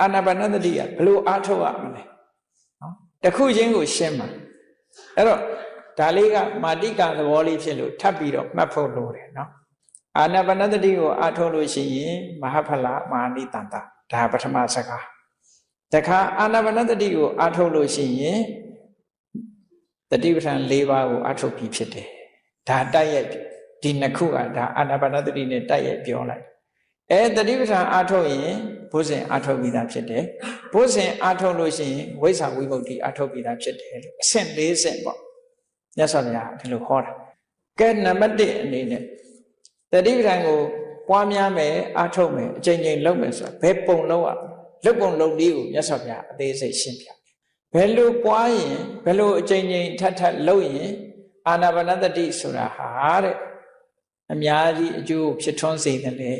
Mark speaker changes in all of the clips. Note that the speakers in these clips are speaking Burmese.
Speaker 1: အာနာပါနသတိကဘလို့အားထုတ်ရမလဲနော်တခုချင်းကိုရှင်းမှာအဲ့တော့ဒါလေးကမာတိကသဘောလေးဖြစ်လို့ထပ်ပြီးတော့မှတ်ဖို့လိုတယ်နော်အာနာပါနသတိကိုအားထုတ်လို့ရှိရင်မဟာဖလမဟာနိတန္တဒါပထမစကားတခါအာနာပါနသတိကိုအားထုတ်လို့ရှိရင်တတိပဋ္ဌာန်၄ပါးကိုအားထုတ်ပြီးဖြစ်တယ်ဒါတိုက်ရိုက်ဒီနှစ်ခုကဒါအာနာပါနသတိနဲ့တိုက်ရိုက်ပြောလိုက်တတိပဋ္ဌာန်အားထုတ်ရင်ဘုဇင်အားထုတ်ပြီးသားဖြစ်တယ်ဘုဇင်အားထုတ်လို့ရှိရင်ဝိဇ္ဇာဝိမု ക്തി အားထုတ်ပြီးသားဖြစ်တယ်လို့အဆင့်၄ဆင့်ပေါ့မြတ်စွာဘုရားဒီလိုဟောတာကဲနံပါတ်1အနေနဲ့တတိပဋ္ဌာန်ကိုပွားများမယ်အားထုတ်မယ်အချိန်ချင်းလုပ်မယ်ဆိုတာဘယ်ပုံလုပ်ရလုပ်ပုံလုပ်နည်းကိုမြတ်စွာဘုရားအသေးစိတ်ရှင်းပြဘယ်လိုပွားရင်ဘယ်လိုအချိန်ချင်းထပ်ထပ်လုပ်ရင်အာနာပါနသတိဆိုတာဟာတဲ့အများကြီးအကျိုးဖြစ်ထွန်းစေတယ်လေ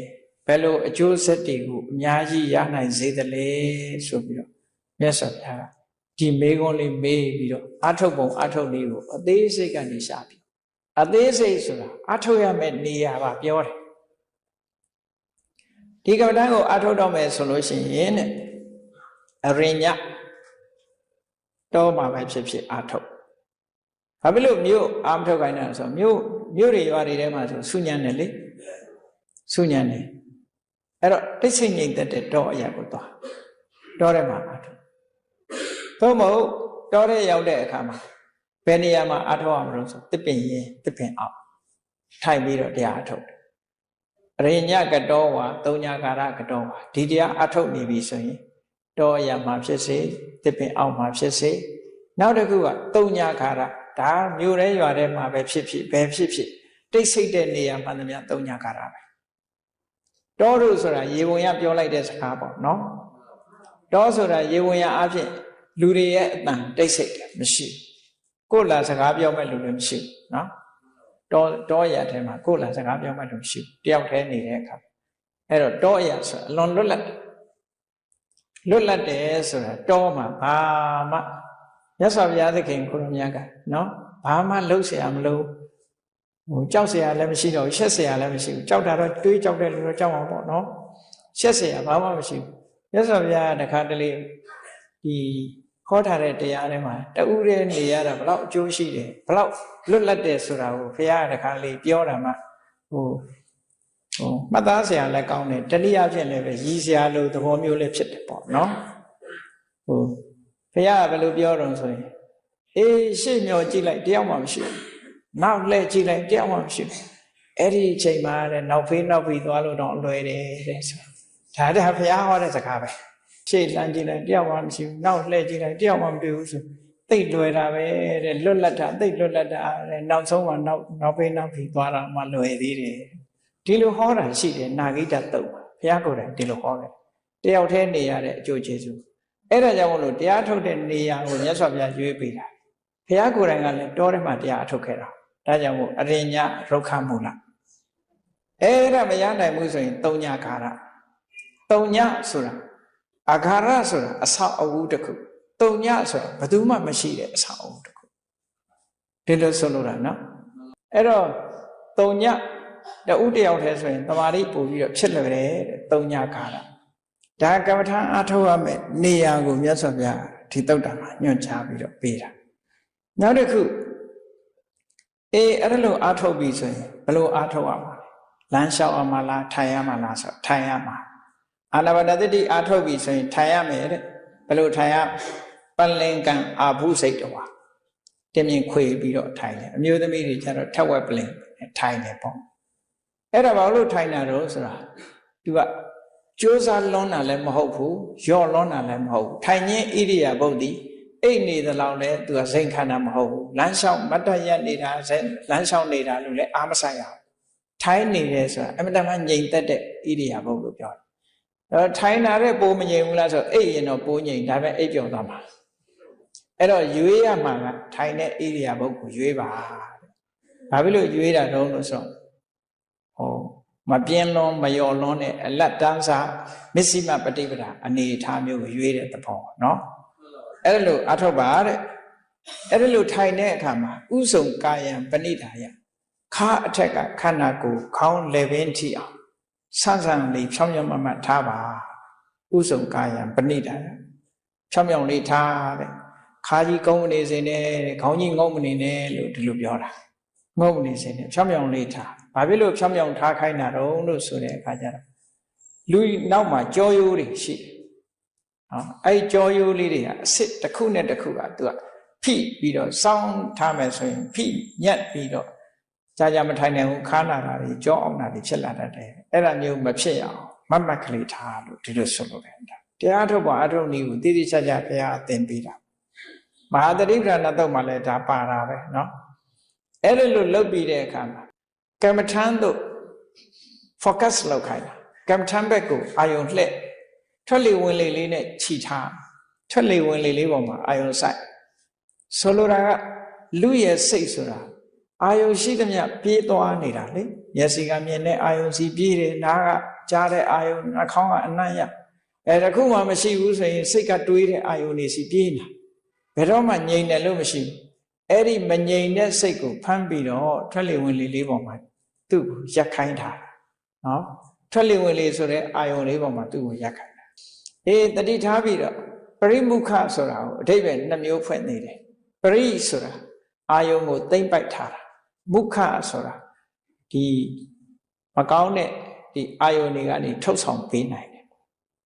Speaker 1: ဘယ်လိုအကျိုးဆက်တွေကိုအများကြီးရနိုင်စေတယ်လေဆိုပြီးတော့မြတ်စွာဘုရားဒီမေခွန်းလေးမေးပြီးတော့အာထုတ်ပုံအာထုတ်နည်းကိုအသေးစိတ်ကနေရှာပြီးအသေးစိတ်ဆိုတာအာထုတ်ရမယ့်နေရာပါပြောတယ်ဒီကမ္ဘာတန်းကိုအာထုတ်တော့မယ်ဆိုလို့ရှိရင်အရိညတော့မှာပဲဖြစ်ဖြစ်အာထုတ်ဘာဖြစ်လို့မြို့အာမထုတ်ခိုင်းတာဆိုမြို့တွေရွာတွေထဲမှာဆိုဆုညံတယ်လေဆုညံတယ်အဲ့တော့တိတ်ဆိတ်ငြိမ်သက်တဲ့တောအရာကိုသွားတောထဲမှာအာထုတ်သို့မဟုတ်တောထဲရောက်တဲ့အခါမှာဘယ်နေရာမှာအာထုတ်ရမလို့ဆိုတစ်ပင်ရင်တစ်ပင်အောင်ထိုင်ပြီးတော့တရားအာထုတ်အရိညကတောဝါသုံးညာကာရကတောဝါဒီတရားအာထုတ်နေပြီဆိုရင်တောအရာမှာဖြစ်စေတစ်ပင်အောင်မှာဖြစ်စေနောက်တစ်ခုကသုံးညာကာရဒါမြို့ရဲရွာထဲမှာပဲဖြစ်ဖြစ်ဘယ်ဖြစ်ဖြစ်တိတ်ဆိတ်တဲ့နေရာမှန်သမျှသုံးညာကာရပဲတောတို့ဆိုတာရေဝင်ရပြောလိုက်တဲ့စကားပေါ့နော်တောဆိုတာရေဝင်ရအဖြစ်လူတွေရဲ့အတန်တိတ်ဆိတ်တယ်မရှိကိုယ်လာစကားပြောမဲ့လူလည်းမရှိနော်တောရထဲမှာကိုယ်လာစကားပြောမဲ့လူမရှိတယောက်တည်းနေတဲ့အခါအဲ့တော့တောရဆိုတာအလွန်လွတ်လပ်တယ်ဆိုတာတောမှာဘာမှမြတ်စွာဘုရားသခင်ကိုရမြတ်ကနော်ဘာမှလှုပ်เสียမလို့ကြောက်เสียလည်းမရှိတော့ရှက်เสียလည်းမရှိဘူးကြောက်တာတော့တွေးကြောက်တဲ့လူတော့ကြောက်အောင်ပေါ့နော်ရှက်เสียဘာမှမရှိဘူးမြတ်စွာဘုရားတခါတလေဒီခေါ်ထားတဲ့တရားထဲမှာတူးတဲ့နေရတာဘလောက်အကျိုးရှိတယ်ဘလောက်လွတ်လပ်တယ်ဆိုတာကိုဘုရားတခါလေပြောတာမှမှတ်သားเสียလည်းကောင်းတယ်တတိယဖြစ်လည်းပဲရည်เสียလို့သဘောမျိုးလည်းဖြစ်တယ်ပေါ့နော်ဘုရားကဘယ်လိုပြောတော့ဆိုရင်ရှေ့မျောကြည့်လိုက်တယောက်မှမရှိဘူးနောက်လှည့်ကြည့်လိုက်တယောက်မှမရှိဘူးအဲ့ဒီအချိန်မှာတဲ့နောက်ဖေးသွားလို့တော့လွယ်တယ်တဲ့ဆိုဒါဘုရားဟောတဲ့စကားပဲရှေ့လှမ်းကြည့်လိုက်တယောက်မှမရှိဘူးနောက်လှည့်ကြည့်လိုက်တယောက်မှမတွေ့ဘူးဆိုသိတ်လွယ်တာပဲတဲ့လွတ်လပ်တာသိတ်လွတ်လပ်တာတဲ့နောက်ဆုံးမှနောက်ဖေးသွားတာမှလွယ်သေးတယ်ဒီလိုဟောတာရှိတယ်နာဂိတတုတ်ဘုရားကိုယ်တိုင်ဒီလိုဟောတယ်တယောက်တည်းနေရတဲ့အကျိုးကျေးဇူးအဲ့ဒါကြောင့်မလို့တရားထုတ်တဲ့နေရာကိုမြတ်စွာဘုရားရွေးပေးတာဘုရားကိုယ်တိုင်ကလည်းတောထဲမှာတရားအထုတ်ခဲ့တာဒါကြောင့်မို့အရိညရုက္ခမူလအဲ့ဒါမရနိုင်ဘူးဆိုရင်သုံးညခါရသုံးညဆိုတာအခါရဆိုတာအဆောက်အဦတစ်ခုသုံးညဆိုတာဘယ်သူမှမရှိတဲ့အဆောက်အဦတစ်ခုဒီလိုဆိုလိုတာနော်အဲ့တော့သုံးညတဦးတယောက်တည်းဆိုရင်တမာတိပို့ပြီးတော့ဖြစ်လွယ်တယ်တဲ့သုံးညခါရဒါကမ္မထာအားထုတ်ရမယ်နေရာကိုမြတ်စွာဘုရားဒီတုတ်တာမှာညွှန်ကြားပြီးတော့ပေးတာနောက်တစ်ခုအဲ့ဒါလို့အားထုတ်ပြီဆိုရင်ဘယ်လိုအားထုတ်ရမှာလဲလမ်းလျှောက်ရမှာလားထိုင်ရမှာလားဆိုထိုင်ရမှာအာနာပါနသတိအားထုတ်ပြီဆိုရင်ထိုင်ရမယ်တဲ့ဘယ်လိုထိုင်ရပလင်ကံအာဘုစိတ်တော်တင်မြင်ခွေပြီးတော့ထိုင်တယ်အမျိုးသမီးတွေကျတော့ထက်ဝက်ပလင်ထိုင်တယ်ပေါ့အဲ့ဒါဘာလို့ထိုင်တာတော့ဆိုတာသူကကြိုးစားလွန်းတာလည်းမဟုတ်ဘူးရော့လွန်းတာလည်းမဟုတ်ဘူးထိုင်ခြင်းဣရိယာပုတ်တိအိတ်နေသလောက်လည်းသူကစိတ်ခန္ဓာမဟုတ်ဘူးလမ်းလျှောက်မတ်တရနေတာလမ်းလျှောက်နေတာလို့လည်းအားမဆိုင်ရဘူးထိုင်နေတယ်ဆိုတာအမှန်တမ်းငြိမ်သက်တဲ့ဣရိယာပုတ်လို့ပြောတယ်ထိုင်တာတဲ့ပိုးမငြိမ်ဘူးလားဆိုအိတ်ရင်တော့ပိုးငြိမ်ဒါပေမဲ့အိတ်ပြောင်းသွားမှာအဲ့တော့ရွေးရမှာကထိုင်တဲ့ဣရိယာပုတ်ကိုရွေးပါဘာဖြစ်လို့ရွေးတာတော့လို့ဆိုတော့မပြင်းလွန်မယော်လွန်တဲ့အလတ်တန်းစားမစ္စည်းမပฏิပဒါအနေထားမျိုးကိုရွေးတဲ့သဘောနော်အဲ့ဒါလို့အထောက်ပါတဲ့အဲ့ဒါလို့ထိုင်တဲ့အခါမှာဥဆုံကာယံပဏိဒါယခါအထက်ကခန္ဓာကိုယ်ခေါင်းလေပင်ထိအောင်ဆန်းဆန်းလေးဖြောင်းဖြောင်းမမထားပါ ဥစုံကာယံပဏိတာဖြောင်းဖြောင်းလေးထားတဲ့ခါကြီးကုန်းမနေစေနဲ့ခေါင်းကြီးငုံမနေနဲ့လို့ဒီလိုပြောတာငုံမနေစေနဲ့ဖြောင်းဖြောင်းလေးထားဘာဖြစ်လို့ဖြောင်းဖြောင်းထားခိုင်းတာတော့လို့ဆိုတဲ့အခါကျတော့လူနောက်မှာကြောရိုးတွေရှိတယ်နော်အဲ့ကြောရိုးလေးတွေကအစ်စ်တစ်ခုနဲ့တစ်ခုကသူကဖိပြီးတော့စောင်းထားမယ်ဆိုရင်ဖိညက်ပြီးတော့ကြာမထိုင်နိုင်ဘူးခါနာတာတွေကြောအောင်တာတွေဖြစ်လာတတ်တယ်အဲ့ဒါမျိုးမဖြစ်ရအောင်မတ်မတ်ကလေးထားလို့ဒီလိုဆိုလို့တယ်တရားထုတ်ပါအထုတ်နည်းကိုတိတိကျကျဘုရားအသင်ပေးတာမဟာသတိပ္ပဏတော့မှလည်းဒါပါတာပဲเนาะအဲ့လိုလုပ်ပြီးတဲ့အခါမှာကမ္မထမ်းတို့ focus လုပ်ခိုင်းတာကမ္မထမ်းဘက်ကိုအာယုံလှည့်ထွက်လေဝင်လေလေးနဲ့ခြိထားထွက်လေဝင်လေလေးပေါ်မှာအာယုံဆိုင်ဆိုလိုတာကလူရဲ့စိတ်ဆိုတာအာယုံရှိသမျှပြေးသွားနေတာလေမျက်စိကမြင်တဲ့အာယုံစီပြေးတယ်နားကကြားတဲ့အာယုံနှာခေါင်းကအနံ့ရတခုမှမရှိဘူးဆိုရင်စိတ်ကတွေးတဲ့အာယုန်တွေစီပြေးနေဘယ်တော့မှငြိမ်တယ်လို့မရှိဘူးအဲ့ဒီမငြိမ်တဲ့စိတ်ကိုဖမ်းပြီးတော့ထွက်လေဝင်လေလေးပေါ်မှာသူ့ကိုရက်ခိုင်းတာနော်ထွက်လေဝင်လေဆိုတဲ့အာယုန်လေးပေါ်မှာသူ့ကိုရက်ခိုင်းတာတတိထားပြီးတော့ပရိမုခဆိုတာကိုအဓိပ္ပာယ်နှစ်မျိုးဖွင့်နေတယ်ပရိဆိုတာအာယုန်ကိုသိမ့်ပိုက်ထားတာမုခဆိုတာဒီမကောင်းတဲ့ဒီအာယုန်တွေကနေထုတ်ဆောင်ပေးနိုင်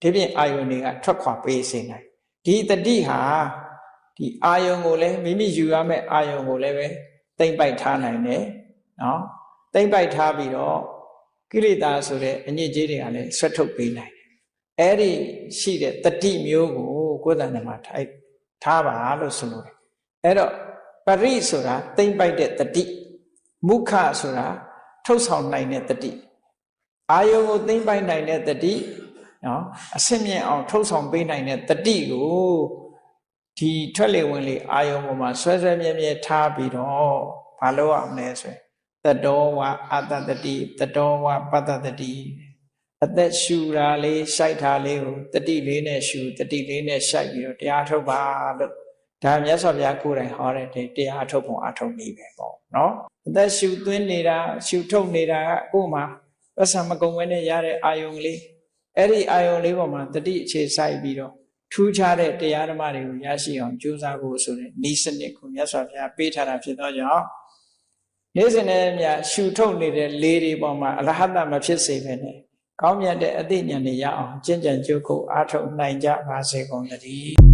Speaker 1: ဒီပြင်အာယုန်တွေကထွက်ခွာပေးစေနိုင်ဒီတတိဟာဒီအာယုန်ကိုလည်းမိမိယူရမယ့်အာယုန်ကိုလည်းပဲသိမ့်ပိုက်ထားနိုင်တယ်နော်သိမ့်ပိုက်ထားပြီးတော့ကိလေသာဆိုတဲ့အညစ်အကြေးတွေကလည်းဆွတ်ထုတ်ပေးနိုင်တယ်အဲ့ဒီရှိတဲ့တတိမျိုးကိုကိုယ်တဏ္ဍမှာထားပါလို့ဆိုလို့အဲ့တော့ပရိဆိုတာသိမ့်ပိုက်တဲ့တတိမုခဆိုတာထုတ်ဆောင်နိုင်တဲ့တတိအာယုန်ကိုသိမ့်ပိုက်နိုင်တဲ့တတိနော်အစစ်မြင့်အောင်ထုတ်ဆောင်ပေးနိုင်တဲ့တတိကိုဒီထွက်လေဝင်လေအာယုံပေါ်မှာဆွဲဆွဲမြဲမြဲထားပြီးတော့ဘာလို့ရမလဲဆိုရင်တတောဝအတ္တတတိတတောဝပတ္တတတိအသက်ရှူတာလေးရှိုက်တာလေးကိုတတိလေးနဲ့ရှူတတိလေးနဲ့ရှိုက်ပြီးတော့တရားထုတ်ပါလို့ဒါမြတ်စွာဘုရားကိုယ်တိုင်ဟောတဲ့တရားထုတ်ပုံအထုတ်နည်းပဲပေါ့နော်အသက်ရှူသွင်းနေတာရှူထုတ်နေတာကကိုယ်မှာပစ္စမကုံဝဲနဲ့ရတဲ့အာယုံလေးအဲ့ဒီအာယုံလေးပေါ်မှာတတိအခြေဆိုင်ပြီးတော့ထူးခြားတဲ့တရားဓမ္မတွေကိုရရှိအောင်ကြိုးစားဖို့ဆိုတဲ့ဤစနစ်ကိုမြတ်စွာဘုရားပေးထားတာဖြစ်သောကြောင့်နေ့စဉ်နဲ့မြတ်ရှုထုတ်နေတဲ့လေးတွေပေါ်မှာအရဟတမဖြစ်စေပဲနဲ့ကောင်းမြတ်တဲ့အသိဉာဏ်တွေရအောင်ကျင့်ကြံကြိုးကိုအားထုတ်နိုင်ကြပါစေကုန်သတည်း